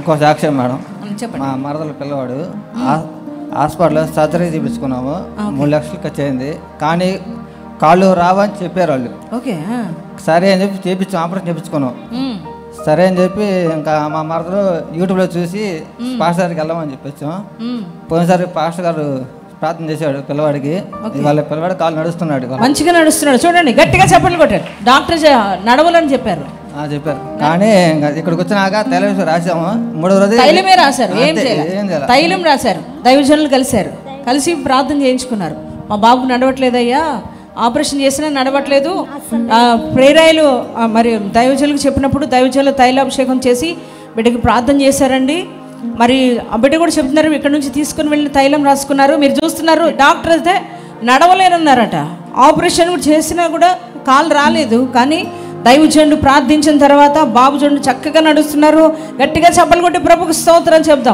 ఇంకో సాక్ష్యం మేడం, చెప్పండి. మా మరదల పిల్లవాడు హాస్పిటల్లో సర్జరీ చేయించుకున్నాము. 3 లక్షలు ఖర్చు అయింది. కానీ కాళ్ళు రావని చెప్పారు వాళ్ళు. ఓకే, సరే అని చెప్పి చేయించాం, ఆపరేషన్ చేయించుకున్నాం. సరే అని చెప్పి ఇంకా మా మరదలు యూట్యూబ్లో చూసి పాస్టర్ గారికి వెళ్ళమని చెప్పొచ్చాం. పోయినసారి పాస్టర్ గారు ప్రార్థన చేశాడు పిల్లవాడికి. వాళ్ళ పిల్లవాడు కాళ్ళు నడుస్తున్నాడు, మంచిగా నడుస్తున్నాడు. చూడండి, గట్టిగా చప్పట్లు కొట్టాడు. డాక్టర్ నడవలని చెప్పారు. చెప్పారు. కానీ ఇక్కడికి వచ్చినాక తైలం రాసాము. 3వ రోజు తైలమే రాశారు. ఏం చేయాలి? తైలం రాశారు. దైవజనులు కలిసి ప్రార్థన చేయించుకున్నారు. మా బాబు నడవట్లేదయ్యా, ఆపరేషన్ చేసినా నడవట్లేదు. ప్రేరాయలు మరి దైవజనులకు చెప్పినప్పుడు దైవజనులు తైలాభిషేకం చేసి బిడ్డకి ప్రార్థన చేశారండి. మరి ఆ బిడ్డ కూడా చెప్తున్నారు, ఇక్కడ నుంచి తీసుకుని వెళ్ళిన తైలం రాసుకున్నారు. మీరు చూస్తున్నారు, డాక్టర్ అయితే నడవలేనన్నారట. ఆపరేషన్ కూడా చేసినా కూడా కాలు రాలేదు. కానీ దైవజనుడు ప్రార్థించిన తర్వాత బాబు చూడండి చక్కగా నడుస్తున్నారు. గట్టిగా చప్పలు కొట్టి ప్రభుకు స్తోత్రం చెప్దాం.